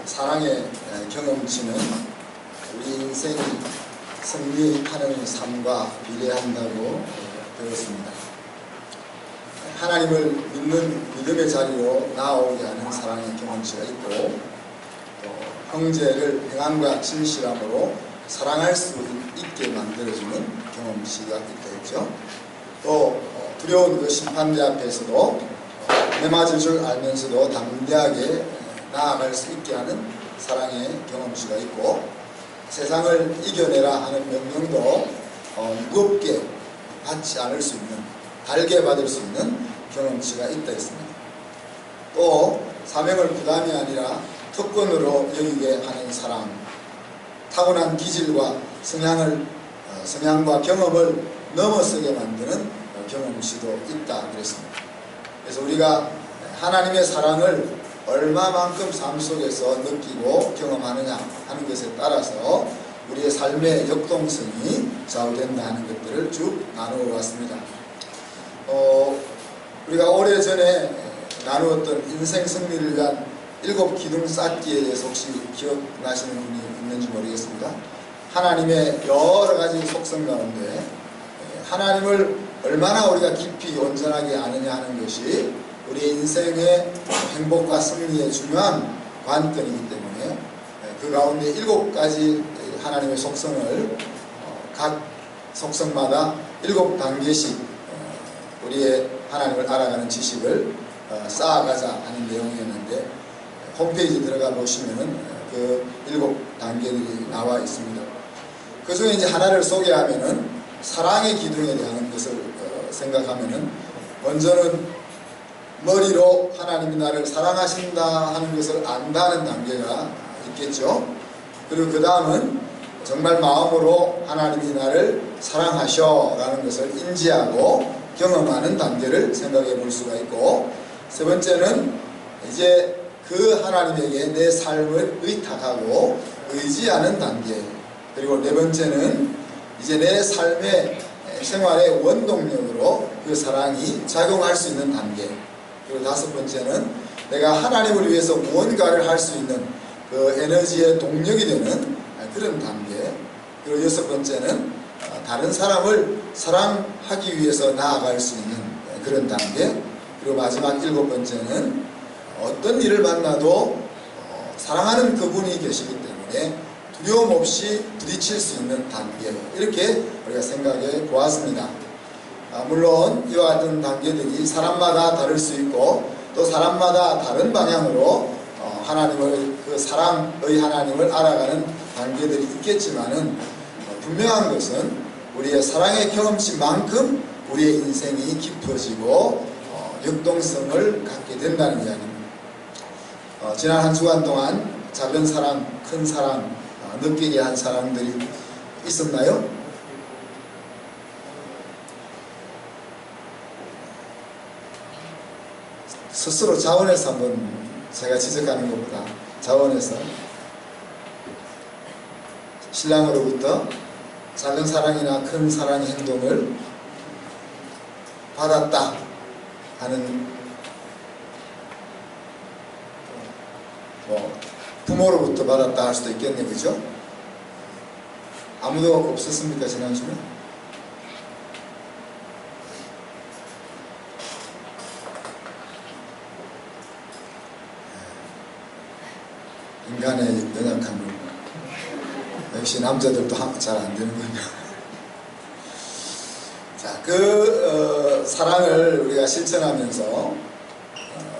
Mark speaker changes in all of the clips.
Speaker 1: 사랑의 경험치는 우리 인생이 승리하는 삶과 비례한다고 배웠습니다. 하나님을 믿는 믿음의 자리로 나아오게 하는 사랑의 경험치가 있고, 또 형제를 평안과 진실함으로 사랑할 수 있게 만들어주는 경험치가 있다 했죠. 또 두려운 그 심판대 앞에서도 내맞을 줄 알면서도 담대하게 나아갈 수 있게 하는 사랑의 경험치가 있고, 세상을 이겨내라 하는 명령도 무겁게 받지 않을 수 있는, 달게 받을 수 있는 경험치가 있다 했습니다. 또 사명을 부담이 아니라 특권으로 여기게 하는 사랑, 타고난 기질과 성향과 경험을 넘어서게 만드는 경험치도 있다 그랬습니다. 그래서 우리가 하나님의 사랑을 얼마만큼 삶 속에서 느끼고 경험하느냐 하는 것에 따라서 우리의 삶의 역동성이 좌우된다 하는 것들을 쭉 나누어 왔습니다. 우리가 오래전에 나누었던 인생 승리를 위한 7 기둥 쌓기에 대해서 혹시 기억나시는 분이 있는지 모르겠습니다. 하나님의 여러 가지 속성 가운데 하나님을 얼마나 우리가 깊이 온전하게 아느냐 하는 것이 우리 인생의 행복과 승리의 중요한 관건이기 때문에 그 가운데 7가지 하나님의 속성을 각 속성마다 7단계씩 우리의 하나님을 알아가는 지식을 쌓아가자 하는 내용이었는데, 홈페이지 들어가 보시면은 그 7단계들이 나와 있습니다. 그 중에 이제 하나를 소개하면은 사랑의 기둥에 대한 것을 생각하면은, 먼저는 머리로 하나님이 나를 사랑하신다 하는 것을 안다는 단계가 있겠죠. 그리고 그 다음은 정말 마음으로 하나님이 나를 사랑하셔 라는 것을 인지하고 경험하는 단계를 생각해 볼 수가 있고, 세 번째는 이제 그 하나님에게 내 삶을 의탁하고 의지하는 단계, 그리고 네 번째는 이제 내 삶의 생활의 원동력으로 그 사랑이 작용할 수 있는 단계, 그리고 5번째는 내가 하나님을 위해서 무언가를 할 수 있는 그 에너지의 동력이 되는 그런 단계, 그리고 6번째는 다른 사람을 사랑하기 위해서 나아갈 수 있는 그런 단계, 그리고 마지막 7번째는 어떤 일을 만나도 사랑하는 그분이 계시기 때문에 두려움 없이 부딪힐 수 있는 단계, 이렇게 우리가 생각해 보았습니다. 물론 이와 같은 단계들이 사람마다 다를 수 있고, 또 사람마다 다른 방향으로 하나님을, 그 사랑의 하나님을 알아가는 단계들이 있겠지만은, 분명한 것은 우리의 사랑의 경험치만큼 우리의 인생이 깊어지고 역동성을 갖게 된다는 이야기입니다. 지난 한 주간 동안 작은 사랑, 큰 사랑 느끼게 한 사람들이 있었나요? 스스로 자원해서 한번, 제가 지적하는 것보다 자원해서 신랑으로부터 작은 사랑이나 큰 사랑의 행동을 받았다 하는, 부모로부터 받았다 할 수도 있겠네, 그죠? 아무도 없었습니까, 지난주에? 인간의 연약함을, 역시 남자들도 잘 안 되는군요. 자, 사랑을 우리가 실천하면서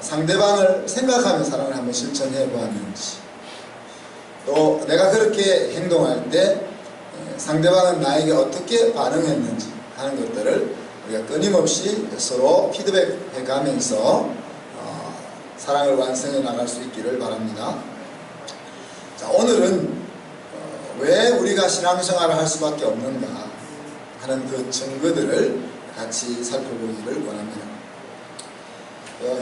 Speaker 1: 상대방을 생각하며 사랑을 한번 실천해 보았는지, 또 내가 그렇게 행동할 때 상대방은 나에게 어떻게 반응했는지 하는 것들을 우리가 끊임없이 서로 피드백해 가면서 사랑을 완성해 나갈 수 있기를 바랍니다. 자, 오늘은 왜 우리가 신앙생활을 할 수밖에 없는가 하는 그 증거들을 같이 살펴보기를 원합니다.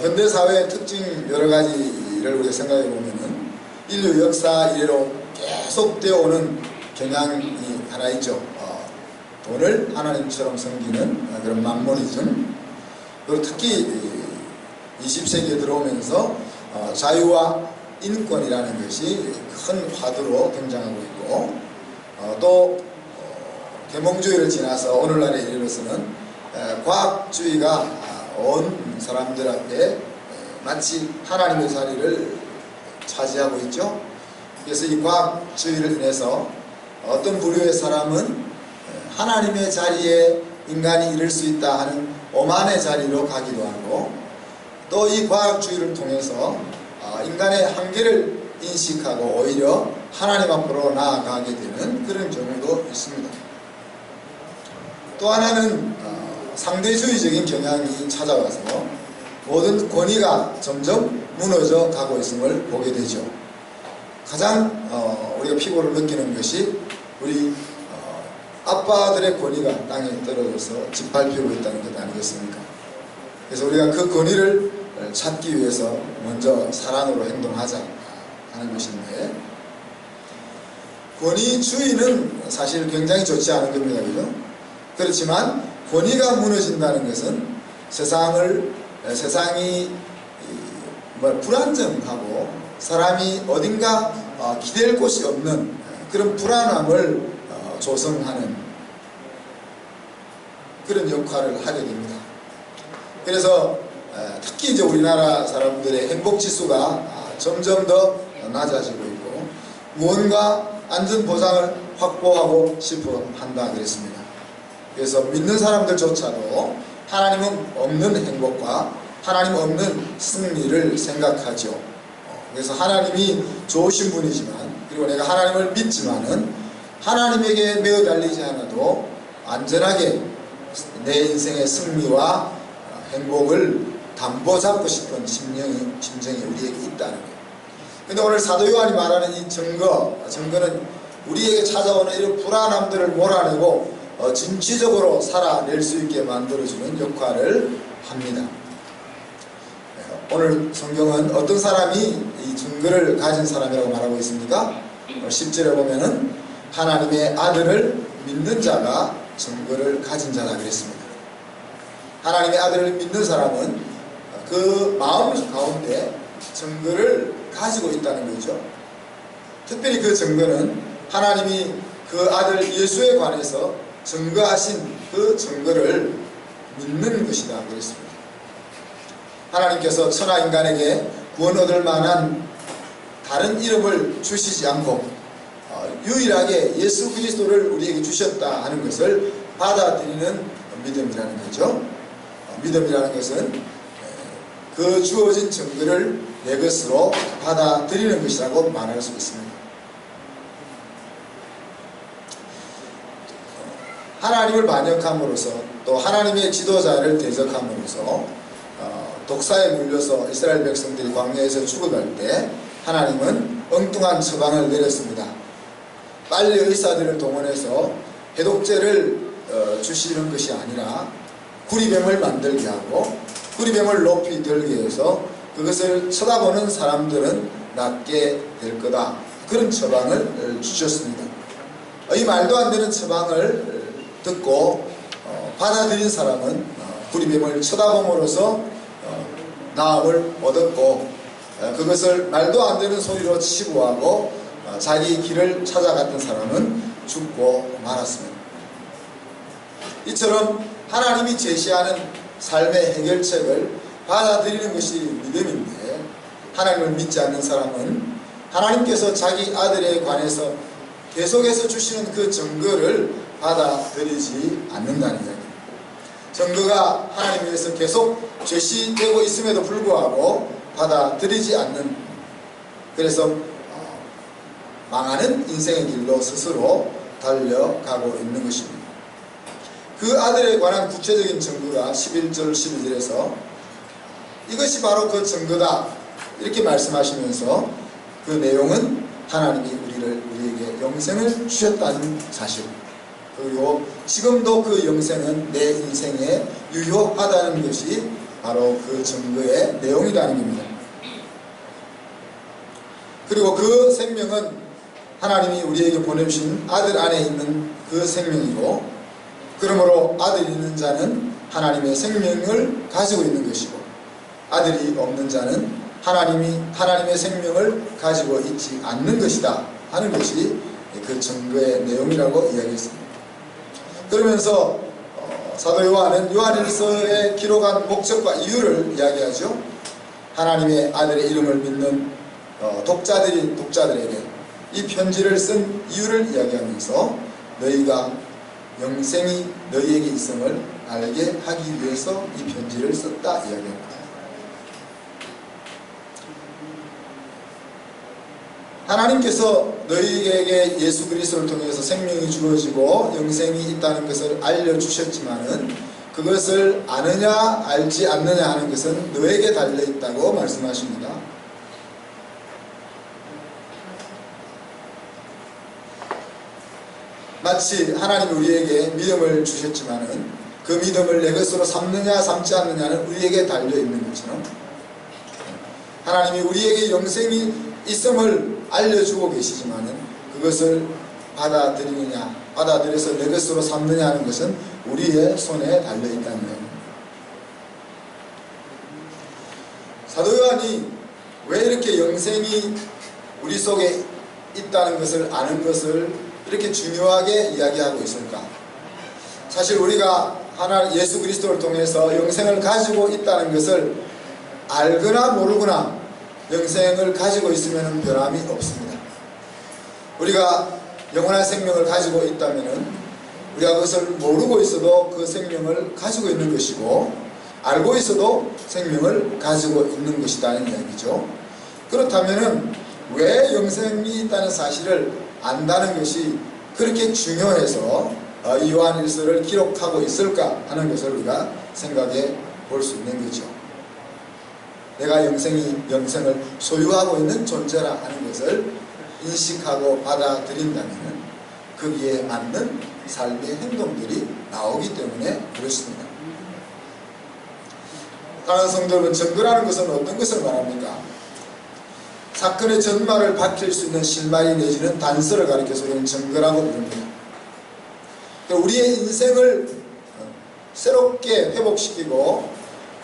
Speaker 1: 현대사회의 특징 여러 가지를 우리가 생각해 보면은 인류 역사 이래로 계속되어 오는 경향이 하나 있죠. 돈을 하나님처럼 섬기는 그런 만모니즘, 그리고 특히 20세기에 들어오면서 자유와 인권이라는 것이 큰 화두로 등장하고 있고, 또 계몽주의를 지나서 오늘날에 이르러서는 과학주의가 온 사람들 앞에 마치 하나님의 자리를 차지하고 있죠. 그래서 이 과학주의를 인해서 어떤 부류의 사람은 하나님의 자리에 인간이 이를 수 있다 하는 오만의 자리로 가기도 하고, 또 이 과학주의를 통해서 인간의 한계를 인식하고 오히려 하나님 앞으로 나아가게 되는 그런 경우도 있습니다. 또 하나는 상대주의적인 경향이 찾아와서 모든 권위가 점점 무너져 가고 있음을 보게 되죠. 가장 우리가 피고를 느끼는 것이 우리 아빠들의 권위가 땅에 떨어져서 짓밟히고 있다는 것 아니겠습니까? 그래서 우리가 그 권위를 찾기 위해서 먼저 사랑으로 행동하자 하는 것인데, 권위주의는 사실 굉장히 좋지 않은 겁니다. 그죠? 그렇지만 권위가 무너진다는 것은 세상이 불안정하고 사람이 어딘가 기댈 곳이 없는 그런 불안함을 조성하는 그런 역할을 하게 됩니다. 그래서 특히 이제 우리나라 사람들의 행복 지수가 점점 더 낮아지고 있고, 무언가 안전 보장을 확보하고 싶어 한다 그랬습니다. 그래서 믿는 사람들조차도 하나님 없는 행복과 하나님 없는 승리를 생각하죠. 그래서 하나님이 좋으신 분이지만, 그리고 내가 하나님을 믿지만은 하나님에게 매어 달리지 않아도 안전하게 내 인생의 승리와 행복을 담보 잡고 싶은 심정이 우리에게 있다는 거예요. 근데 오늘 사도 요한이 말하는 이 증거는 우리에게 찾아오는 이런 불안함들을 몰아내고 진취적으로 살아낼 수 있게 만들어주는 역할을 합니다. 오늘 성경은 어떤 사람이 이 증거를 가진 사람이라고 말하고 있습니까? 10절에 보면은 하나님의 아들을 믿는 자가 증거를 가진 자라 그랬습니다. 하나님의 아들을 믿는 사람은 그 마음 가운데 증거를 가지고 있다는 거죠. 특별히 그 증거는 하나님이 그 아들 예수에 관해서 증거하신 그 증거를 믿는 것이다 그랬습니다. 하나님께서 천하 인간에게 구원 얻을 만한 다른 이름을 주시지 않고 유일하게 예수 그리스도를 우리에게 주셨다 하는 것을 받아들이는 믿음이라는 거죠. 믿음이라는 것은 그 주어진 증거를 내 것으로 받아들이는 것이라고 말할 수 있습니다. 하나님을 반역함으로써, 또 하나님의 지도자를 대적함으로써 독사에 물려서 이스라엘 백성들이 광야에서 죽어갈 때 하나님은 엉뚱한 처방을 내렸습니다. 빨리 의사들을 동원해서 해독제를 주시는 것이 아니라 구리뱀을 만들게 하고, 구리뱀을 높이 들게 해서 그것을 쳐다보는 사람들은 낫게 될 거다, 그런 처방을 주셨습니다. 이 말도 안 되는 처방을 듣고 받아들인 사람은 구리뱀을 쳐다봄으로써 나음을 얻었고, 그것을 말도 안 되는 소리로 치부하고 자기 길을 찾아갔던 사람은 죽고 말았습니다. 이처럼 하나님이 제시하는 삶의 해결책을 받아들이는 것이 믿음인데, 하나님을 믿지 않는 사람은 하나님께서 자기 아들에 관해서 계속해서 주시는 그 증거를 받아들이지 않는다는 이야기입니다. 증거가 하나님 위해서 계속 제시되고 있음에도 불구하고 받아들이지 않는, 그래서 망하는 인생의 길로 스스로 달려가고 있는 것입니다. 그 아들에 관한 구체적인 증거가 11절 12절에서 이것이 바로 그 증거다 이렇게 말씀하시면서, 그 내용은 하나님이 우리에게 영생을 주셨다는 사실, 그리고 지금도 그 영생은 내 인생에 유효하다는 것이 바로 그 증거의 내용이라는 겁니다. 그리고 그 생명은 하나님이 우리에게 보내주신 아들 안에 있는 그 생명이고, 그러므로 아들이 있는 자는 하나님의 생명을 가지고 있는 것이고, 아들이 없는 자는 하나님의 생명을 가지고 있지 않는 것이다 하는 것이 그 증거의 내용이라고 이야기했습니다. 그러면서 사도 요한은 요한일서에 기록한 목적과 이유를 이야기하죠. 하나님의 아들의 이름을 믿는 독자들에게 이 편지를 쓴 이유를 이야기하면서 너희가 영생이 너희에게 있음을 알게 하기 위해서 이 편지를 썼다 이야기합니다. 하나님께서 너희에게 예수 그리스도를 통해서 생명이 주어지고 영생이 있다는 것을 알려주셨지만은 그것을 아느냐 알지 않느냐 하는 것은 너에게 달려있다고 말씀하십니다. 마치 하나님이 우리에게 믿음을 주셨지만은 그 믿음을 내 것으로 삼느냐 삼지 않느냐는 우리에게 달려있는 것처럼 하나님이 우리에게 영생이 있음을 알려주고 계시지만은 그것을 받아들여서 내 것으로 삼느냐 하는 것은 우리의 손에 달려있다는 거예요. 사도 요한이 왜 이렇게 영생이 우리 속에 있다는 것을 아는 것을 이렇게 중요하게 이야기하고 있을까? 사실 우리가 예수 그리스도를 통해서 영생을 가지고 있다는 것을 알거나 모르거나 영생을 가지고 있으면 변함이 없습니다. 우리가 영원한 생명을 가지고 있다면 우리가 그것을 모르고 있어도 그 생명을 가지고 있는 것이고 알고 있어도 생명을 가지고 있는 것이라는 이야기죠. 그렇다면 왜 영생이 있다는 사실을 안다는 것이 그렇게 중요해서 이 요한일서를 기록하고 있을까 하는 것을 우리가 생각해 볼 수 있는 거죠. 내가 영생을 소유하고 있는 존재라 하는 것을 인식하고 받아들인다면 거기에 맞는 삶의 행동들이 나오기 때문에 그렇습니다. 다른 성도는 증거라는 것은 어떤 것을 말합니까? 사건의 전말을 밝힐 수 있는 실마리 내지는 단서를 가리켜서 우리는 증거라고 부릅니다. 우리의 인생을 새롭게 회복시키고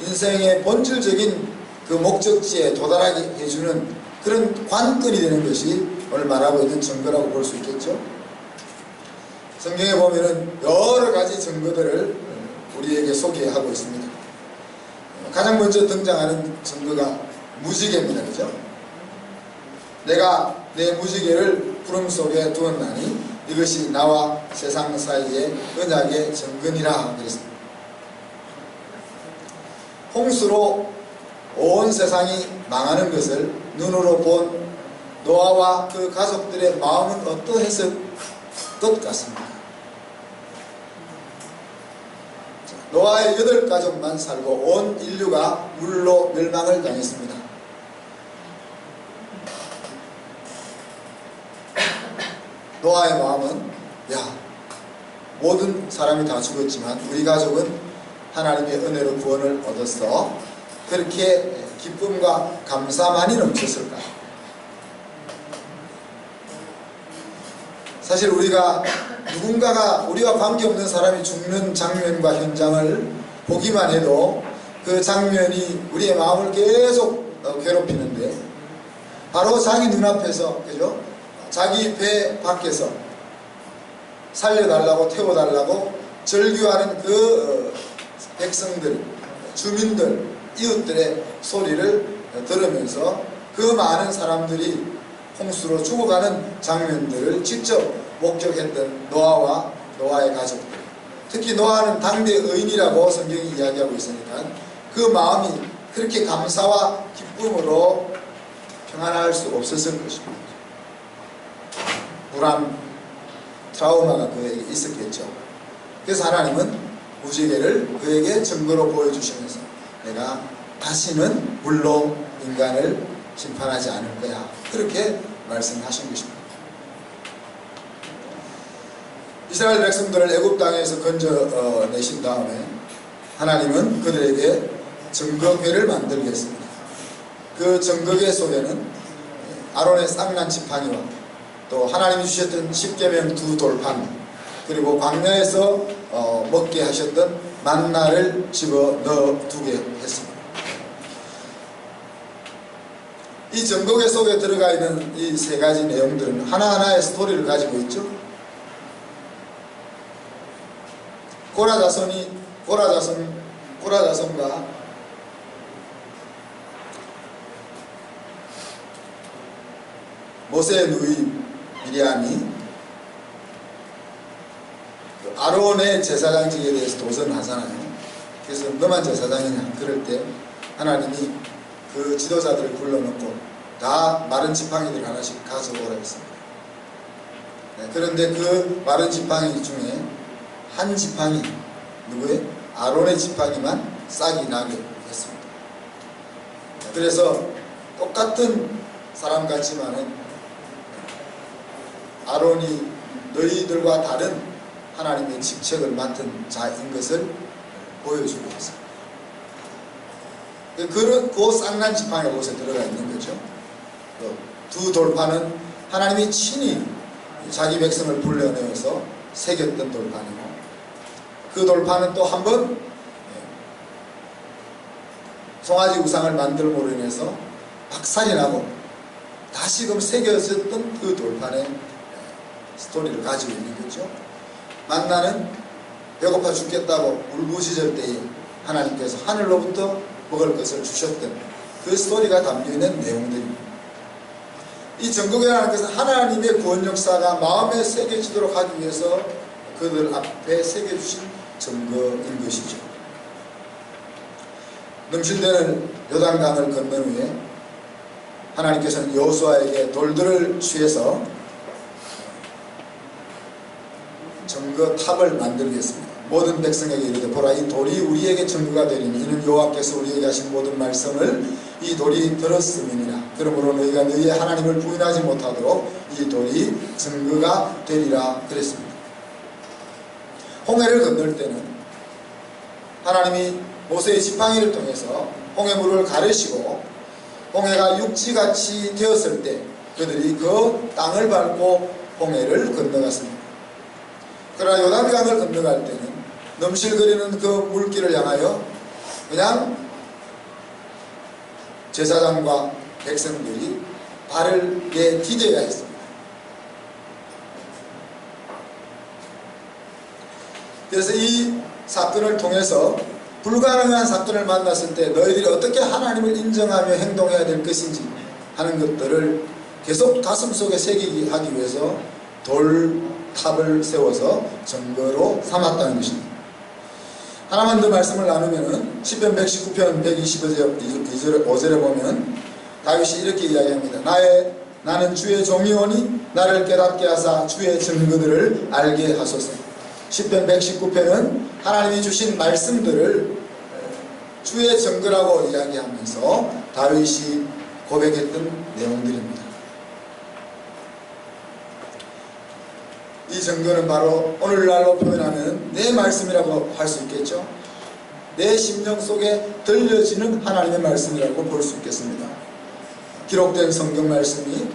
Speaker 1: 인생의 본질적인 그 목적지에 도달하게 해주는 그런 관건이 되는 것이 오늘 말하고 있는 증거라고 볼 수 있겠죠. 성경에 보면은 여러 가지 증거들을 우리에게 소개하고 있습니다. 가장 먼저 등장하는 증거가 무지개입니다. 그죠? 내가 내 무지개를 구름 속에 두었나니 이것이 나와 세상 사이의 언약의 증거니라 그랬습니다. 홍수로 온 세상이 망하는 것을 눈으로 본 노아와 그 가족들의 마음은 어떠했을 것 같습니다. 노아의 8가족만 살고 온 인류가 물로 멸망을 당했습니다. 노아의 마음은 모든 사람이 다 죽었지만 우리 가족은 하나님의 은혜로 구원을 얻었어 그렇게 기쁨과 감사만이 넘쳤을까? 사실 우리가 누군가가 우리와 관계없는 사람이 죽는 장면과 현장을 보기만 해도 그 장면이 우리의 마음을 계속 괴롭히는데 바로 자기 눈앞에서 그죠? 자기 배 밖에서 살려달라고 태워달라고 절규하는 그 백성들, 주민들, 이웃들의 소리를 들으면서 그 많은 사람들이 홍수로 죽어가는 장면들을 직접 목격했던 노아와 노아의 가족들, 특히 노아는 당대 의인이라고 성경이 이야기하고 있으니까 그 마음이 그렇게 감사와 기쁨으로 평안할 수 없었을 것입니다. 불안, 트라우마가 그에게 있었겠죠. 그래서 하나님은 무지개를 그에게 증거로 보여주시면서 내가 다시는 물로 인간을 심판하지 않을 거야 그렇게 말씀하신 것입니다. 이스라엘 백성들을 애굽 땅에서 건져내신 다음에 하나님은 그들에게 증거궤를 만들게 했습니다. 그 증거궤 속에는 아론의 쌍난 지팡이와 또 하나님이 주셨던 십계명 2돌판 그리고 광야에서 먹게 하셨던 만나를 집어 넣어 두게 했습니다. 이 전곡의 속에 들어가 있는 이 세 가지 내용들은 하나하나의 스토리를 가지고 있죠. 고라자손과 모세의 누이 미리암이 아론의 제사장직에 대해서 도전하잖아요. 그래서 너만 제사장이냐? 그럴 때 하나님이 그 지도자들을 불러놓고 다 마른 지팡이들 하나씩 가져오라 했습니다. 그런데 그 마른 지팡이 중에 한 지팡이, 누구의? 아론의 지팡이만 싹이 나게 했습니다. 그래서 똑같은 사람 같지만은 아론이 너희들과 다른 하나님의 직책을 맡은 자인 것을 보여주고 있습니다. 그 쌍난 지팡이가 곳에 들어가 있는 거죠. 두 돌판은 하나님이 친히 자기 백성을 불러내어서 새겼던 돌판이고, 그 돌판은 또 한 번 송아지 우상을 만들므로 인해서 박살이 나고 다시금 새겨졌던 그 돌판의 스토리를 가지고 있는 거죠. 만나는 배고파 죽겠다고 울부짖을 때에 하나님께서 하늘로부터 먹을 것을 주셨던 그 스토리가 담겨있는 내용들입니다. 이 전국이라는 것은 하나님의 구원 역사가 마음에 새겨지도록 하기 위해서 그들 앞에 새겨주신 증거인 것이죠. 넘실대는 요단강을 건넌 후에 하나님께서는 여호수아에게 돌들을 취해서 증거탑을 만들겠습니다. 모든 백성에게 이르되 보라, 이 돌이 우리에게 증거가 되리니 이는 여호와께서 우리에게 하신 모든 말씀을 이 돌이 들었음이니라. 그러므로 너희가 너희의 하나님을 부인하지 못하도록 이 돌이 증거가 되리라 그랬습니다. 홍해를 건널 때는 하나님이 모세의 지팡이를 통해서 홍해물을 가르시고 홍해가 육지같이 되었을 때 그들이 그 땅을 밟고 홍해를 건너갔습니다. 그러나 요단강을 건너갈 때는 넘실거리는 그 물길을 향하여 그냥 제사장과 백성들이 발을 디뎌야 했습니다. 그래서 이 사건을 통해서 불가능한 사건을 만났을 때 너희들이 어떻게 하나님을 인정하며 행동해야 될 것인지 하는 것들을 계속 가슴속에 새기게 하기 위해서 돌탑을 세워서 증거로 삼았다는 것입니다. 하나만 더 말씀을 나누면은 시편 119편 125절 보면 다윗이 이렇게 이야기합니다. 나는 주의 종이오니 나를 깨닫게 하사 주의 증거들을 알게 하소서. 시편 119편은 하나님이 주신 말씀들을 주의 증거라고 이야기하면서 다윗이 고백했던 내용들입니다. 이 증거는 바로 오늘날로 표현하면 내 말씀이라고 할 수 있겠죠. 내 심령 속에 들려지는 하나님의 말씀이라고 볼 수 있겠습니다. 기록된 성경 말씀이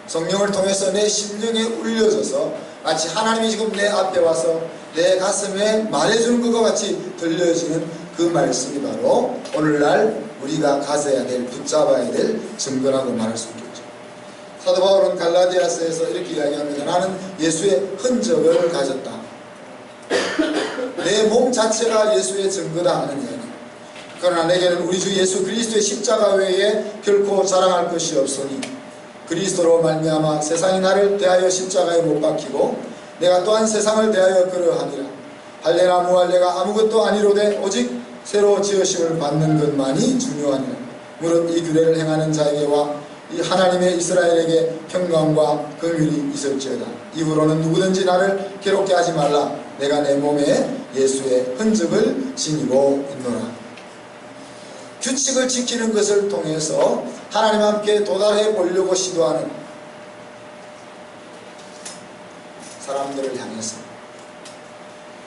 Speaker 1: 성령을 통해서 내 심령에 울려져서 마치 하나님이 지금 내 앞에 와서 내 가슴에 말해주는 것과 같이 들려지는 그 말씀이 바로 오늘날 우리가 가져야 될, 붙잡아야 될 증거라고 말할 수 있겠죠. 사도 바울은 갈라디아서에서 이렇게 이야기합니다. 나는 예수의 흔적을 가졌다. 내 몸 자체가 예수의 증거다 하는 이야기. 그러나 내게는 우리 주 예수 그리스도의 십자가 외에 결코 자랑할 것이 없으니 그리스도로 말미암아 세상이 나를 대하여 십자가에 못 박히고 내가 또한 세상을 대하여 그러하니라. 할례나 무할례가 아무것도 아니로되 오직 새로 지으심을 받는 것만이 중요하니라. 무릇 이 규례를 행하는 자에게와 이 하나님의 이스라엘에게 평강과 긍휼이 있을지어다. 이후로는 누구든지 나를 괴롭게 하지 말라. 내가 내 몸에 예수의 흔적을 지니고 있노라. 규칙을 지키는 것을 통해서 하나님 함께 도달해 보려고 시도하는 사람들을 향해서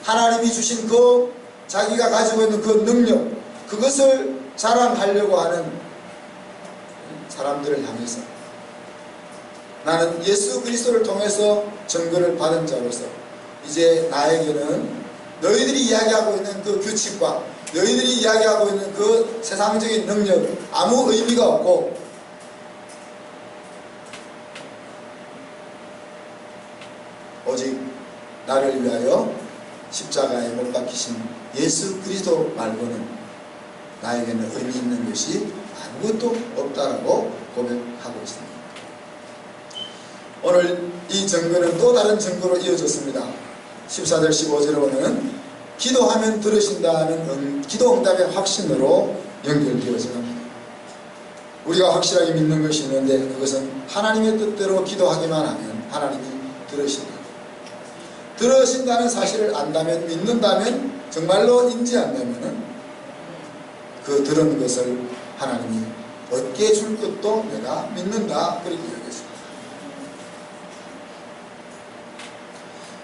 Speaker 1: 하나님이 주신 그 자기가 가지고 있는 그 능력, 그것을 자랑하려고 하는 사람들을 향해서 나는 예수 그리스도를 통해서 증거를 받은 자로서 이제 나에게는 너희들이 이야기하고 있는 그 규칙과 너희들이 이야기하고 있는 그 세상적인 능력 아무 의미가 없고 오직 나를 위하여 십자가에 못 박히신 예수 그리스도 말고는 나에게는 의미 있는 것이 아무것도 없다라고 고백하고 있습니다. 오늘 이 증거는 또 다른 증거로 이어졌습니다. 14절 15절에 보면 기도하면 들으신다는 기도 응답의 확신으로 연결되어져 갑니다. 우리가 확실하게 믿는 것이 있는데 그것은 하나님의 뜻대로 기도하기만 하면 하나님이 들으신다. 들으신다는 사실을 안다면, 믿는다면, 정말로 인지한다면 그 들은 것을 하나님이 얻게 줄 것도 내가 믿는다, 그렇게 이야기했습니다.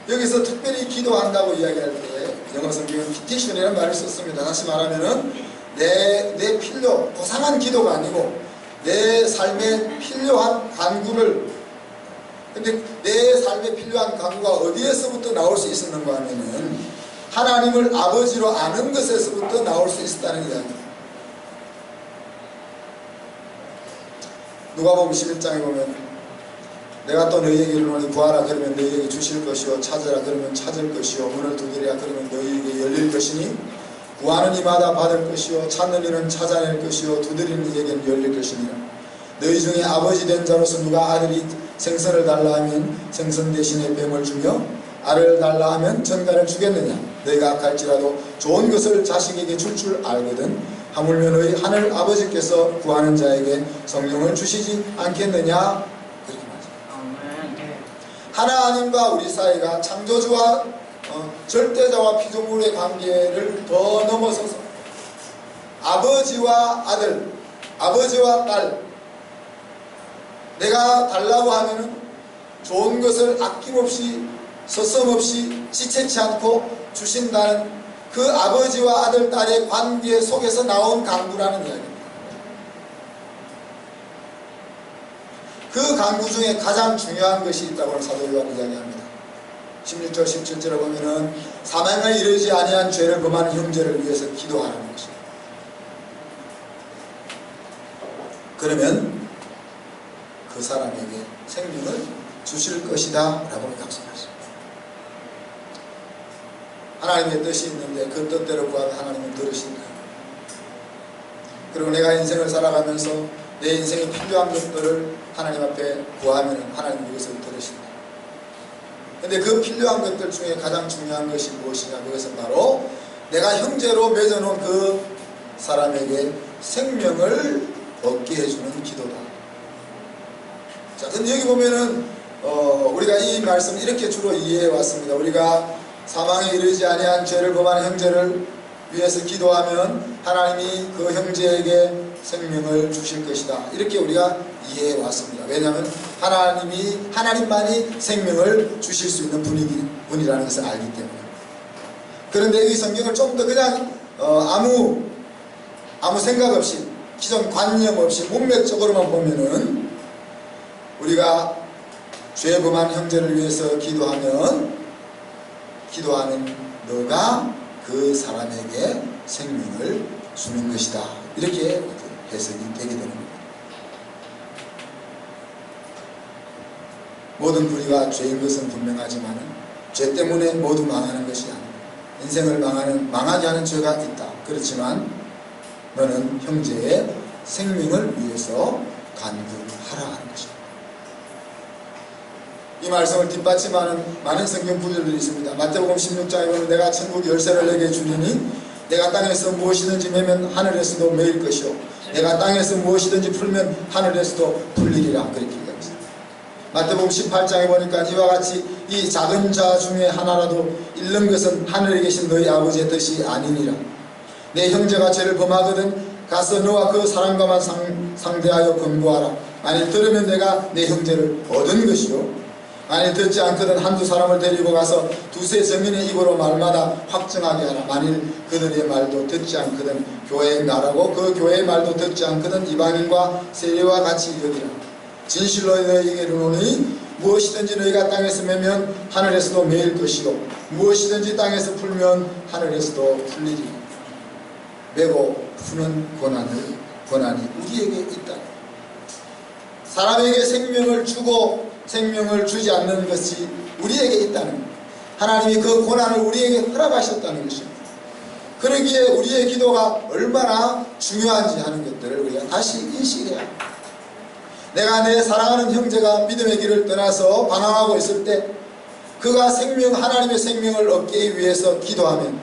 Speaker 1: 여기서 특별히 기도한다고 이야기할 때 영어 성경은 petition이라는 말을 썼습니다. 다시 말하면은 내 필요, 고상한 기도가 아니고 내 삶에 필요한 간구를, 근데 내 삶에 필요한 간구가 어디에서부터 나올 수 있었는가 하면은 하나님을 아버지로 아는 것에서부터 나올 수 있었다는 이야기입니다. 누가복음 11장에 보면 내가 또 너희에게 이르노니 구하라 그러면 너희에게 주실 것이요 찾으라 그러면 찾을 것이요 문을 두드리라 그러면 너희에게 열릴 것이니 구하는 이마다 받을 것이요 찾는 이는 찾아낼 것이요 두드리는 이에게는 열릴 것이니라. 너희 중에 아버지 된 자로서 누가 아들이 생선을 달라 하면 생선 대신에 뱀을 주며 알을 달라 하면 전갈을 주겠느냐. 너희가 악할지라도 좋은 것을 자식에게 줄 줄 알거든 하물며 너희 하늘 아버지께서 구하는 자에게 성령을 주시지 않겠느냐. 그렇게 말합니다. 하나님과 우리 사이가 창조주와 절대자와 피조물의 관계를 더 넘어서서 아버지와 아들, 아버지와 딸, 내가 달라고 하면은 좋은 것을 아낌없이 서슴없이 지체치 않고 주신다는 그 아버지와 아들, 딸의 관계 속에서 나온 간구라는 이야기입니다. 그 간구 중에 가장 중요한 것이 있다고 사도 요한이 이야기합니다. 16절 17절에 보면은 사망에 이르지 아니한 죄를 범하는 형제를 위해서 기도하라는 것입니다. 그러면 그 사람에게 생명을 주실 것이다 라고 약속하십니다. 하나님의 뜻이 있는데 그 뜻대로 구하면 하나님은 들으신다. 그리고 내가 인생을 살아가면서 내 인생에 필요한 것들을 하나님 앞에 구하면 하나님은 그것을 들으신다. 근데 그 필요한 것들 중에 가장 중요한 것이 무엇이냐, 그것은 바로 내가 형제로 맺어놓은 그 사람에게 생명을 얻게 해주는 기도다. 자, 근데 여기 보면은 우리가 이 말씀을 이렇게 주로 이해해 왔습니다. 우리가 사망에 이르지 아니한 죄를 범하는 형제를 위해서 기도하면 하나님이 그 형제에게 생명을 주실 것이다. 이렇게 우리가 이해해 왔습니다. 왜냐하면 하나님만이 생명을 주실 수 있는 분이라는 것을 알기 때문에. 그런데 이 성경을 좀 더 그냥 아무 생각 없이, 기존 관념 없이 문맥적으로만 보면은 우리가 죄 범한 형제를 위해서 기도하면 기도하는 너가 그 사람에게 생명을 주는 것이다. 이렇게 해석이 되게 되는 겁니다. 모든 불의가 죄인 것은 분명하지만 죄 때문에 모두 망하는 것이 아니다. 인생을 망하게 하는 죄가 있다. 그렇지만 너는 형제의 생명을 위해서 간구하라 하는 것입니다. 이 말씀을 뒷받침하는 많은 성경 구절들이 있습니다. 마태복음 16장에 보면 내가 천국 열쇠를 내게 주리니 내가 땅에서 무엇이든지 매면 하늘에서도 매일 것이요 내가 땅에서 무엇이든지 풀면 하늘에서도 풀리리라. 그렇게 얘기합니다. 마태복음 18장에 보니까 이와 같이 이 작은 자 중에 하나라도 잃는 것은 하늘에 계신 너희 아버지의 뜻이 아니니라. 내 형제가 죄를 범하거든 가서 너와 그 사람과만 상대하여 권고하라. 만일 들으면 내가 내 형제를 얻은 것이요 만일 듣지 않거든 한두 사람을 데리고 가서 두세 증인의 입으로 말마다 확증하게 하라. 만일 그들의 말도 듣지 않거든 교회에 말하고 그 교회의 말도 듣지 않거든 이방인과 세리와 같이 여기라. 진실로 너희에게 이르노니 무엇이든지 너희가 땅에서 매면 하늘에서도 매일 것이요 무엇이든지 땅에서 풀면 하늘에서도 풀리리. 매고 푸는 권한이 우리에게 있다. 사람에게 생명을 주고 생명을 주지 않는 것이 우리에게 있다는 것, 하나님이 그 고난을 우리에게 허락하셨다는 것입니다. 그러기에 우리의 기도가 얼마나 중요한지 하는 것들을 우리가 다시 인식해야 합니다. 내가 내 사랑하는 형제가 믿음의 길을 떠나서 방황하고 있을 때 그가 하나님의 생명을 얻기 위해서 기도하면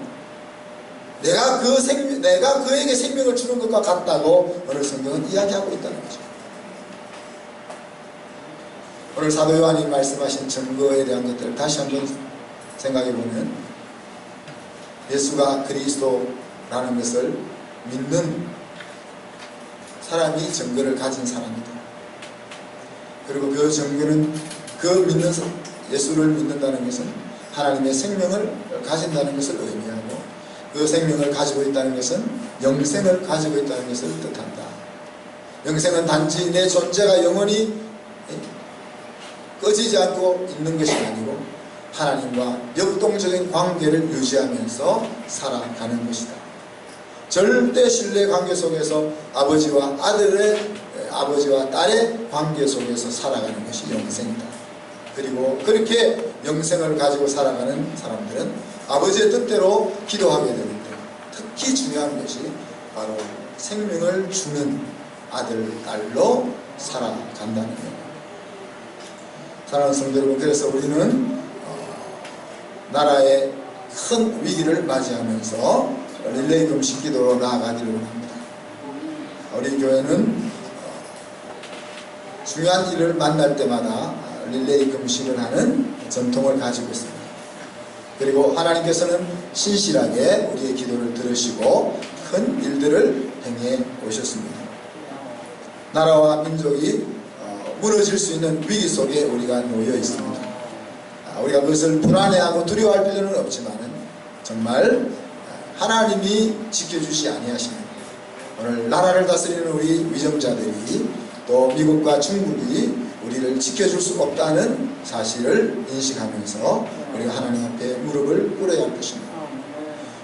Speaker 1: 내가 그에게 생명을 주는 것과 같다고 오늘 성경은 이야기하고 있다는 거죠. 오늘 사도 요한이 말씀하신 증거에 대한 것들을 다시 한번 생각해 보면 예수가 그리스도라는 것을 믿는 사람이 증거를 가진 사람이다. 그리고 그 증거는 예수를 믿는다는 것은 하나님의 생명을 가진다는 것을 의미하고 그 생명을 가지고 있다는 것은 영생을 가지고 있다는 것을 뜻한다. 영생은 단지 내 존재가 영원히 꺼지지 않고 있는 것이 아니고 하나님과 역동적인 관계를 유지하면서 살아가는 것이다. 절대 신뢰 관계 속에서 아버지와 딸의 관계 속에서 살아가는 것이 영생이다. 그리고 그렇게 영생을 가지고 살아가는 사람들은 아버지의 뜻대로 기도하게 되는데 특히 중요한 것이 바로 생명을 주는 아들, 딸로 살아간다는 것. 사랑하는 성도 여러분, 그래서 우리는 나라의 큰 위기를 맞이하면서 릴레이 금식 기도로 나아가기를 합니다. 우리 교회는 중요한 일을 만날 때마다 릴레이 금식을 하는 전통을 가지고 있습니다. 그리고 하나님께서는 신실하게 우리의 기도를 들으시고 큰 일들을 행해 오셨습니다. 나라와 민족이 무너질 수 있는 위기 속에 우리가 놓여 있습니다. 우리가 그것을 불안해하고 두려워할 필요는 없지만 정말 하나님이 지켜주시 아니하시는 오늘 나라를 다스리는 우리 위정자들이 또 미국과 중국이 우리를 지켜줄 수 없다는 사실을 인식하면서 우리가 하나님 앞에 무릎을 꿇어야 할 것입니다.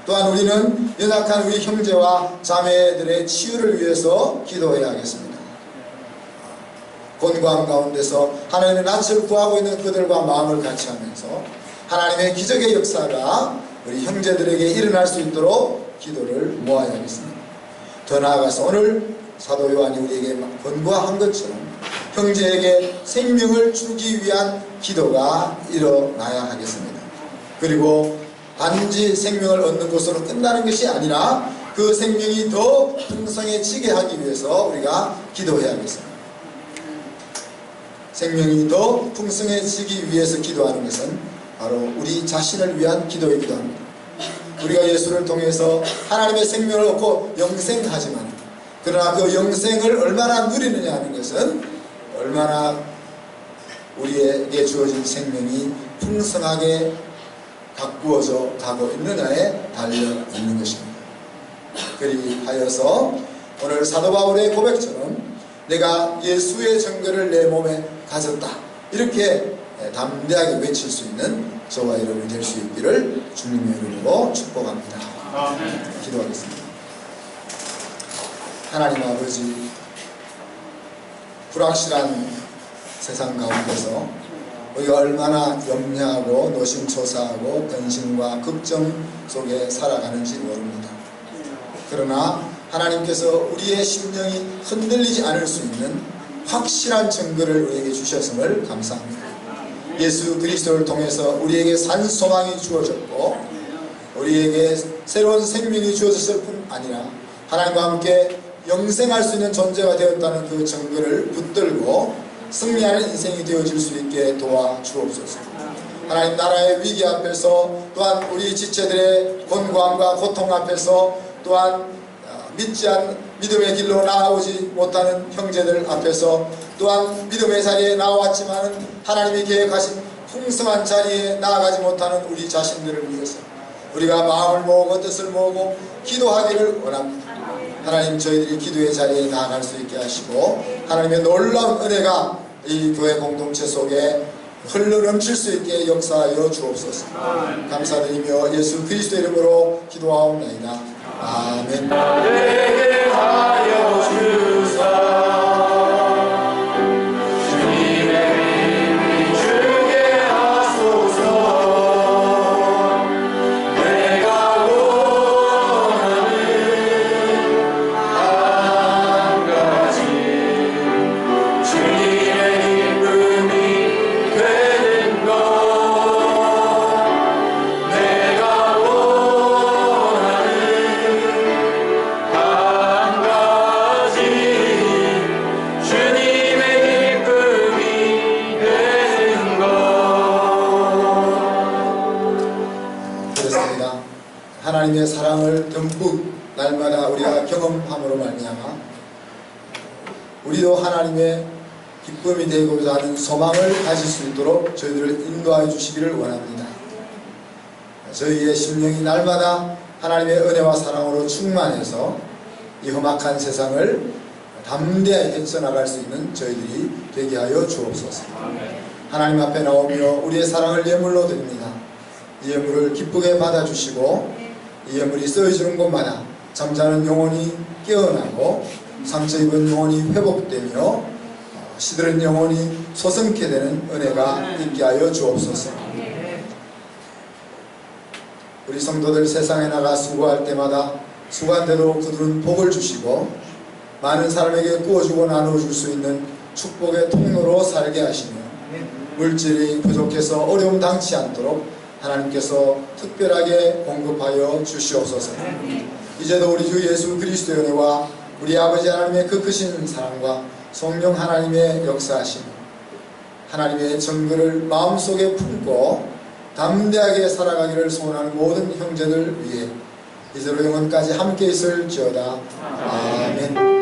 Speaker 1: 또한 우리는 연약한 우리 형제와 자매들의 치유를 위해서 기도해야 하겠습니다. 곤고함 가운데서 하나님의 낯을 구하고 있는 그들과 마음을 같이 하면서 하나님의 기적의 역사가 우리 형제들에게 일어날 수 있도록 기도를 모아야 하겠습니다. 더 나아가서 오늘 사도 요한이 우리에게 권고한 것처럼 형제에게 생명을 주기 위한 기도가 일어나야 하겠습니다. 그리고 단지 생명을 얻는 것으로 끝나는 것이 아니라 그 생명이 더 풍성해지게 하기 위해서 우리가 기도해야 하겠습니다. 생명이 더 풍성해지기 위해서 기도하는 것은 바로 우리 자신을 위한 기도이기도 합니다. 우리가 예수를 통해서 하나님의 생명을 얻고 영생하지만 그러나 그 영생을 얼마나 누리느냐 하는 것은 얼마나 우리에게 주어진 생명이 풍성하게 가꾸어져 가고 있느냐에 달려 있는 것입니다. 그리하여서 오늘 사도 바울의 고백처럼 내가 예수의 증거를 내 몸에 가졌다 이렇게 담대하게 외칠 수 있는 저와 여러분이 될 수 있기를 주님의 이름으로 축복합니다. 기도하겠습니다. 하나님 아버지, 불확실한 세상 가운데서 우리가 얼마나 염려하고 노심초사하고 근심과 걱정 속에 살아가는지 모릅니다. 그러나 하나님께서 우리의 심령이 흔들리지 않을 수 있는 확실한 증거를 우리에게 주셨음을 감사합니다. 예수 그리스도를 통해서 우리에게 산 소망이 주어졌고 우리에게 새로운 생명이 주어졌을 뿐 아니라 하나님과 함께 영생할 수 있는 존재가 되었다는 그 증거를 붙들고 승리하는 인생이 되어질 수 있게 도와주옵소서. 하나님 나라의 위기 앞에서 또한 우리 지체들의 곤고함과 고통 앞에서 또한 믿음의 길로 나아오지 못하는 형제들 앞에서 또한 믿음의 자리에 나왔지만 하나님이 계획하신 풍성한 자리에 나아가지 못하는 우리 자신들을 위해서 우리가 마음을 모으고 뜻을 모으고 기도하기를 원합니다. 하나님 저희들이 기도의 자리에 나아갈 수 있게 하시고 하나님의 놀라운 은혜가 이 교회 공동체 속에 흘러넘칠 수 있게 역사하여 주옵소서. 감사드리며 예수 그리스도 이름으로 기도하옵나이다. 아멘.
Speaker 2: 내게 하여 주사 주님의
Speaker 1: 하나님의 사랑을 듬뿍 날마다 우리가 경험함으로 말미암아 우리도 하나님의 기쁨이 되고자 하는 소망을 가질 수 있도록 저희들을 인도하여 주시기를 원합니다. 저희의 심령이 날마다 하나님의 은혜와 사랑으로 충만해서 이 험악한 세상을 담대하게 헤쳐나갈 수 있는 저희들이 되게 하여 주옵소서. 하나님 앞에 나오며 우리의 사랑을 예물로 드립니다. 이 예물을 기쁘게 받아주시고 이 예물이 쓰여지는 곳마다 잠자는 영혼이 깨어나고 상처 입은 영혼이 회복되며 시들은 영혼이 소성케 되는 은혜가 있게 하여 주옵소서. 우리 성도들 세상에 나가 수고할 때마다 수고한 대로 그들은 복을 주시고 많은 사람에게 구워주고 나누어줄 수 있는 축복의 통로로 살게 하시며 물질이 부족해서 어려움 당치 않도록 하나님께서 특별하게 공급하여 주시옵소서. 이제도 우리 주 예수 그리스도의 은혜와 우리 아버지 하나님의 그 크신 사랑과 성령 하나님의 역사하심, 하나님의 정글을 마음속에 품고 담대하게 살아가기를 소원하는 모든 형제들 위해 이제로 영원까지 함께 있을지어다. 아멘.